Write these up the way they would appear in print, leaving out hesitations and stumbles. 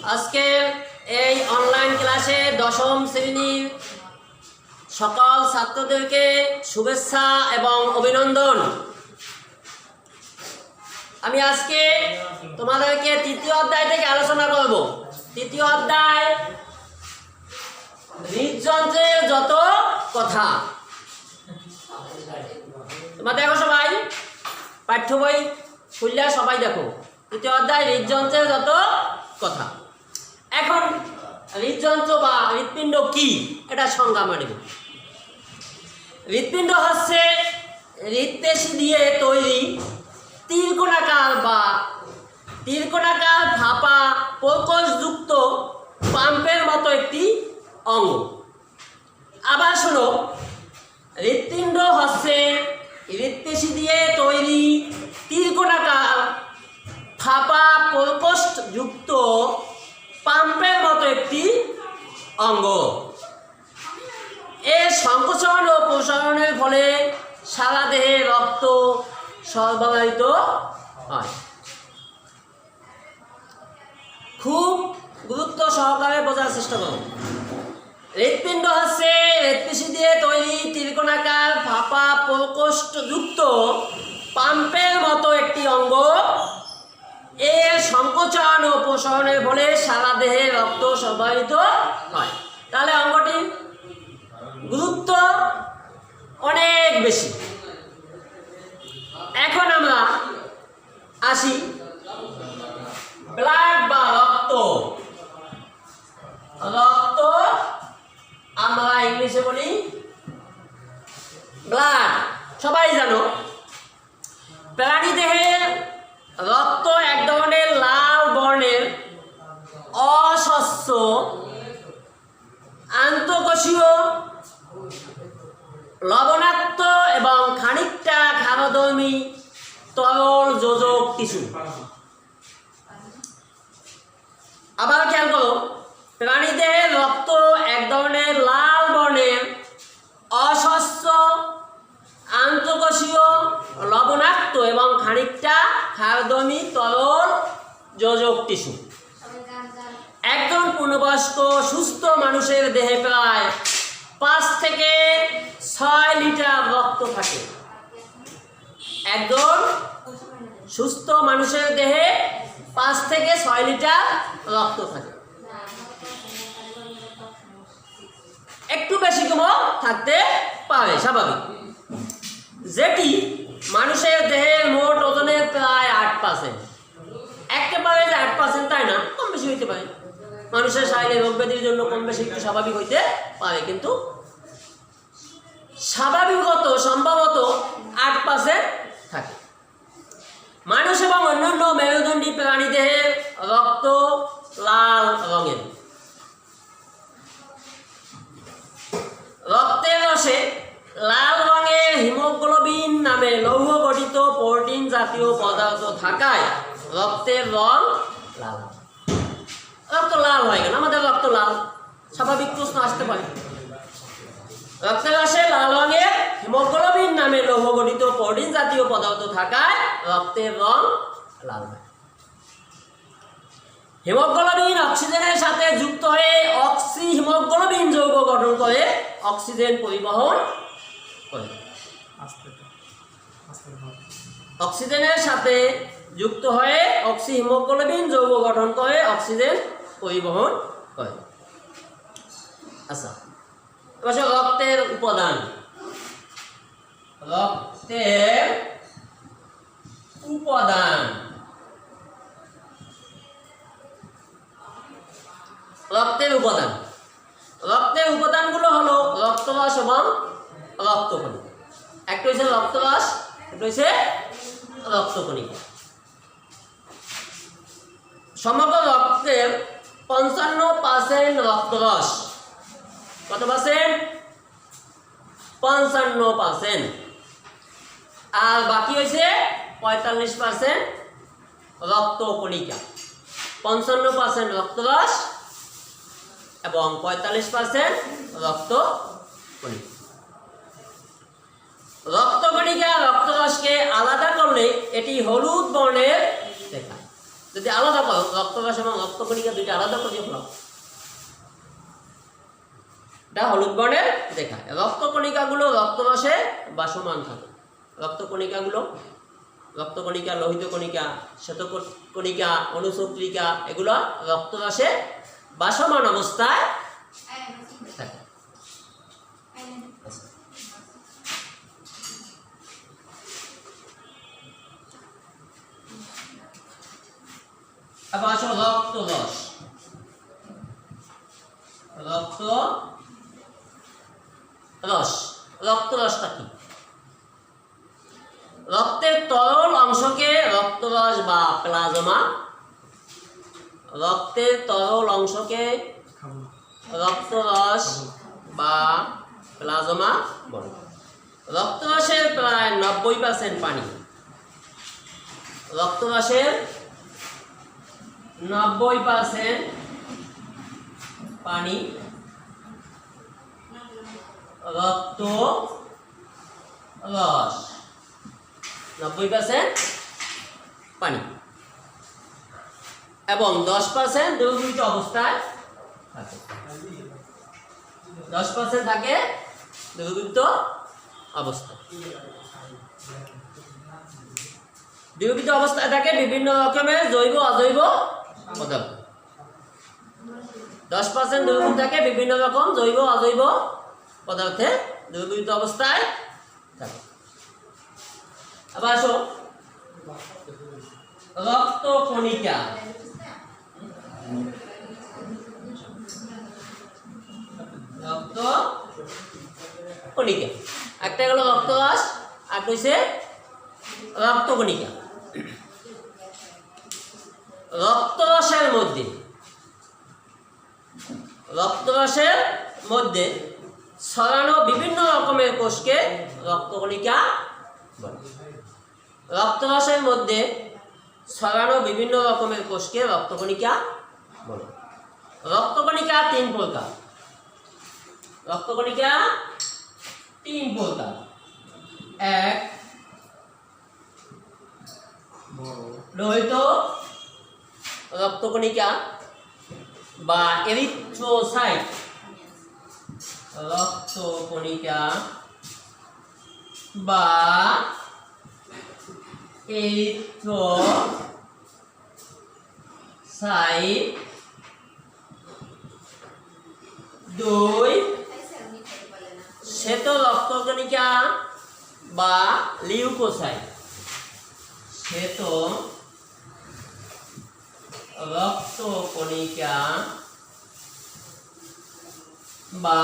আজকে এই অনলাইন ক্লাসে দশম শ্রেণীর সকল ছাত্রদেরকে শুভেচ্ছা এবং অভিনন্দন। আমি আজকে তোমাদেরকে তৃতীয় অধ্যায় থেকে আলোচনা করব। তৃতীয় অধ্যায় হৃদযন্ত্রের যত কথা। তোমরা দেখো সবাই, পাঠ্য বই খুললে সবাই দেখো, তৃতীয় অধ্যায় হৃদযন্ত্রের যত কথা। এখন হৃদযন্ত্র বা হৃৎপিণ্ড কি, এটা সংজ্ঞা মানিব। হৃৎপিণ্ড হচ্ছে হৃৎপেশি দিয়ে তৈরি ত্রিকোণাকার ফাঁপা প্রকোষ্ঠযুক্ত পাম্পের মতো একটি অঙ্গ। আবার শোনো, হৃৎপিণ্ড হচ্ছে হৃৎপেশি দিয়ে তৈরি ত্রিকোণাকার ফাঁপা প্রকোষ্ঠযুক্ত পাম্পের মতো একটি অঙ্গ। এর সংকোচন ও প্রসারণের ফলে সারা দেহে রক্ত সরবরাহিত হয়। খুব গুরুত্ব সহকারে বোঝার চেষ্টা করো। হৃৎপিণ্ড হচ্ছে হৃৎপেশি দিয়ে তৈরি ত্রিকোণাকার ফাঁপা প্রকোষ্ঠযুক্ত পাম্পের মতো একটি অঙ্গ। এর সংকোচন ও প্রসারণের ফলে সারা দেহে রক্ত সরবরাহিত হয়। তাহলে অঙ্গটির গুরুত্ব অনেক বেশি। এখন আমরা আসি ব্লাড বা রক্ত। রক্ত আমরা ইংলিশে বলি ব্লাড। সবাই জানো, প্রাণী দেহে রক্ত এক ধরনের লাল বর্ণের অস্বচ্ছ আন্তঃকোষীয় লবণাক্ত এবং খানিকটা ক্ষারধর্মী তরল যোজক টিস্যু। আবার খেয়াল করো, প্রাণী দেহে রক্ত এক ধরনের লাল বর্ণের অস্বচ্ছ আন্তঃকোষীয় লবণাক্ত এবং খানিকটা ক্ষারধর্মী তরল যোজক টিস্যু। একজন পূর্ণবয়স্ক সুস্থ মানুষের দেহে প্রায় 5 থেকে 6 লিটার রক্ত থাকে। একজন সুস্থ মানুষের দেহে 5 থেকে 6 লিটার রক্ত থাকে। একটু বেশি কমও থাকতে পারে, স্বাভাবিক। যেটি মানুষের দেহের মোট ওজনের প্রায় 8%। একেবারে যে 8% তাই না, কম বেশি হইতে পারে। মানুষের শারীরিক রোগ ব্যাধির জন্য কম বেশি একটু স্বাভাবিক হইতে পারে, কিন্তু স্বাভাবিকত সম্ভবত 8% থাকে। মানুষ এবং অন্যান্য মেরুদণ্ডী প্রাণী দেহের রক্ত লাল রঙের। রক্তের রসে লাল রঙের হিমোগ্লোবিন নামে লৌহ গঠিত প্রোটিন জাতীয় পদার্থ থাকায় রক্তের রং লাল। রক্ত লাল হয় কেন? আমাদের রক্ত লাল, স্বাভাবিক প্রশ্ন আসতে পারে। রক্তের রসে লাল রঙের হিমোগ্লোবিন নামে লৌহ গঠিত প্রোটিন জাতীয় পদার্থ থাকায় রক্তের রং লাল হয়। হিমোগ্লোবিন অক্সিজেনের সাথে যুক্ত হয়ে অক্সিহিমোগ্লোবিন যৌগ গঠন করে অক্সিজেন পরিবহন করে। অক্সিজেনের সাথে যুক্ত হয়ে অক্সিহিমোগ্লোবিন যৌগ গঠন করে অক্সিজেন পরিবহন করে। আচ্ছা, এবার রক্তের উপাদান। রক্তের উপাদান। রক্তের উপাদান। রক্তের উপাদানগুলো হলো রক্তরস এবং রক্তকণিকা। একটা হচ্ছে রক্তরস, একটা হচ্ছে রক্তকণিকা। সমগ্র রক্তের 55% রক্তরস। কত পার্সেন্ট? 55%। আর বাকি হয়েছে 45% রক্তকণিকা। 55% রক্তরস এবং 45% রক্তকণিকা। রক্তকণিকা রক্তরসকে আলাদা করলে এটি হলুদ বর্ণের দেখায়। যদি আলাদা করো রক্তরস এবং রক্তকণিকা দুইটা আলাদা করে ফেলো, এটা হলুদ বর্ণের দেখায়। রক্তকণিকাগুলো রক্তরসে বাসমান থাকে। রক্তকণিকা, লোহিত কণিকা, শ্বেতকণিকা, অনুচক্রিকা এগুলো রক্তরসে বাসমান অবস্থায় থাকে। এবার আসো রক্তরস। রক্তরসটা কি? রক্তের তরল অংশকে রক্তরস বা প্লাজমা, রক্তের তরল অংশকে রক্তরস বা প্লাজমা বলে। রক্তরসের প্রায় 90% পানি। রক্তরসের 90% পানি। রক্তরস 90% পানি এবং 10% দ্রবীভূত অবস্থায় থাকে। 10% থাকে দ্রবীভূত অবস্থায়। দ্রবীভূত অবস্থায় থাকে বিভিন্ন রকমের জৈব অজৈব পদার্থ। 10% দ্রবীভূত থাকে বিভিন্ন রকম জৈব অজৈব পদার্থে দ্রবীভূত অবস্থায় থাকে। আবার আসো রক্তকণিকা। রক্তকণিকা একটা হলো রক্তরস, আর হইছে রক্তকণিকা। রক্তরসের মধ্যে ছড়ানো বিভিন্ন রকমের কোষকে রক্তকণিকা বলে। রক্তরসের মধ্যে ছড়ানো বিভিন্ন রকমের কোষকে রক্তকণিকা বলে। রক্তকণিকা 3 প্রকার। এক, লোহিত রক্তকণিকা বা এরিথ্রোসাইট রক্তকণিকা বা এরিথ্রোসাইট। 2, শ্বেত রক্তকণিকা বা লিউকোসাইট। শ্বেত রক্তকণিকা বা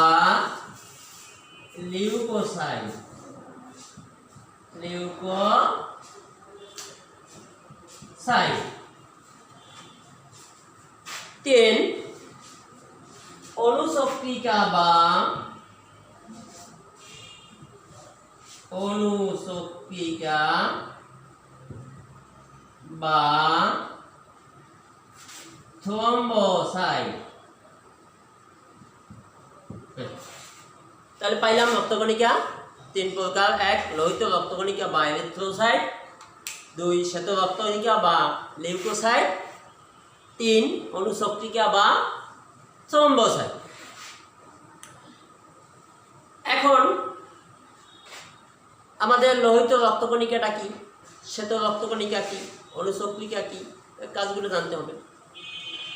লিউকোসাইট। 3, অনুচক্রিকা বা থ্রম্বোসাইট। তাহলে পাইলাম রক্তকণিকা 3 প্রকার। 1, লোহিত রক্তকণিকা বা এরিথ্রোসাইট। 2, শ্বেত রক্তকণিকা বা লিউকোসাইট। 3, অনুচক্রিকা বা থ্রম্বোসাইট। এখন আমাদের লোহিত রক্তকণিকাটা কি, শ্বেত রক্তকণিকা কি, অনুচক্রিকা কি, কাজগুলো জানতে হবে।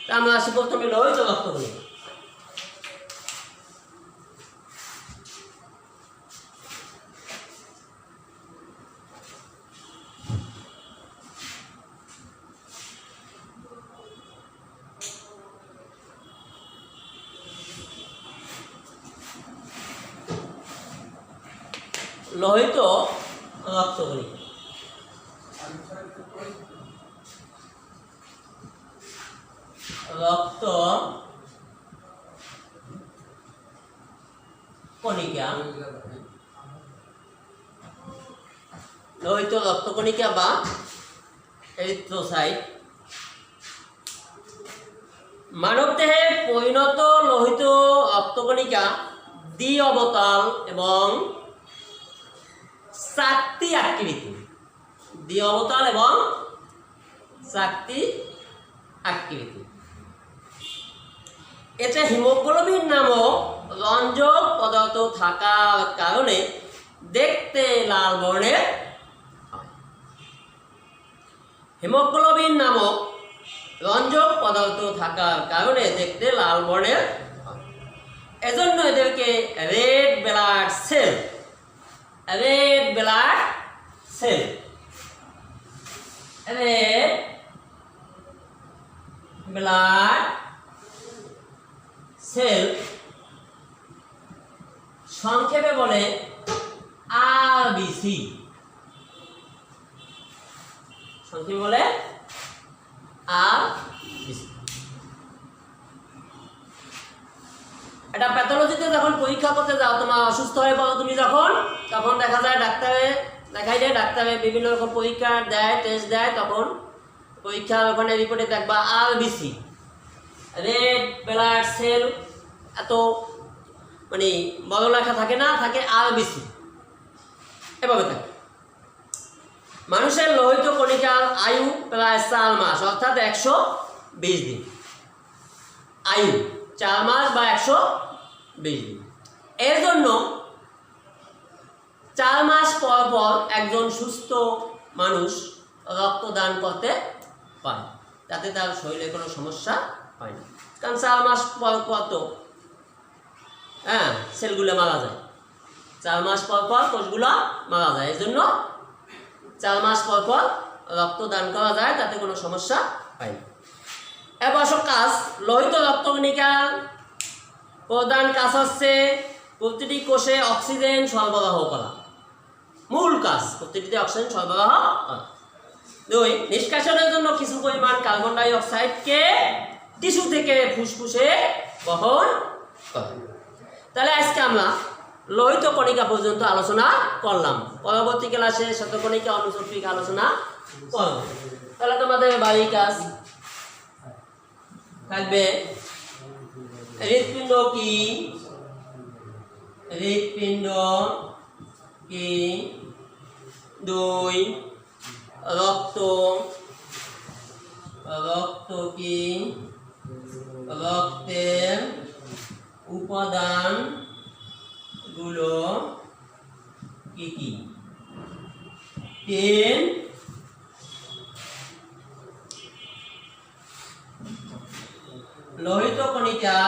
তা আমরা আসি প্রথমে লোহিত রক্তকণিকা। লোহিত রক্তকণিকা লোহিত রক্তকণিকা বা এরিথ্রোসাইট মানবদেহে পরিণত লোহিত রক্তকণিকা দ্বি অবতাল এবং চাকতি আকৃতি। দ্বি অবতাল এবং চাকতি আকৃতি। এতে হিমোগ্লোবিন নামক রঞ্জক পদার্থ থাকার কারণে দেখতে লাল বর্ণের হয়। হিমোগ্লোবিন নামক রঞ্জক পদার্থ থাকার কারণে দেখতে লাল বর্ণের হয়। এজন্য এদেরকে red blood cell red blood cell red blood cell সংক্ষেপে বলে আরবিসি। সংক্ষেপে বলে আরবিসি। এটা প্যাথোলজিতে যখন পরীক্ষা করতে যাও, তোমার অসুস্থ হয়ে পড়ো তুমি যখন, তখন দেখা যায় ডাক্তারে বিভিন্ন রকম পরীক্ষা দেয়, টেস্ট দেয়, তখন পরীক্ষার ওখানে রিপোর্টে দেখবা আরবিসি, রেড ব্লাড সেল, এত মানে বড় লেখা থাকে না, থাকে আরবিসি, এভাবে থাকে। মানুষের লোহিত কণিকার আয়ু প্রায় 4 মাস, অর্থাৎ 120 দিন। আয়ু 4 মাস বা 120 দিন। এর জন্য 4 মাস পর পর একজন সুস্থ মানুষ রক্তদান করতে পারে, যাতে তার শরীরে কোনো সমস্যা হয় না। কারণ 4 মাস পর পর তো সেলগুলো মারা যায়, 4 মাস পর পর কোষগুলো মারা যায়। এই জন্য 4 মাস পর পর রক্তদান করা যায়, তাতে কোনো সমস্যা হয় না। এবছর কাজ লোহিত রক্তকণিকা প্রধান কাজ হচ্ছে প্রতিটি কোষে অক্সিজেন সরবরাহ করা, মূল কাজ প্রতিটিতে অক্সিজেন সরবরাহ করা। 2, নিষ্কাশনের জন্য কিছু পরিমাণ কার্বন ডাই অক্সাইডকে টিস্যু থেকে ফুসফুসে বহন করে। তাহলে আজকে আমরা লোহিত কণিকা পর্যন্ত আলোচনা করলাম। পরবর্তী ক্লাসে শতকণিকা অনুচক্রিক আলোচনা করব। তাহলে তোমাদের বাড়ির কাজ থাকবে হৃৎপিণ্ড কি, হৃৎপিণ্ড কি, 2 রক্ত কি, রক্তের উপাদান গুলো কি কি, 3 লোহিত কণিকা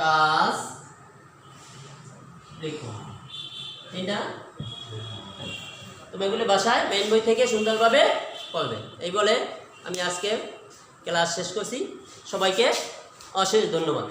কাজ লিখো। ঠিক না? তুমি এগুলো বাসায় মেইন বই থেকে সুন্দরভাবে পড়বে। এই বলে আমি আজকে ক্লাস শেষ করছি। সবাইকে অশেষ ধন্যবাদ।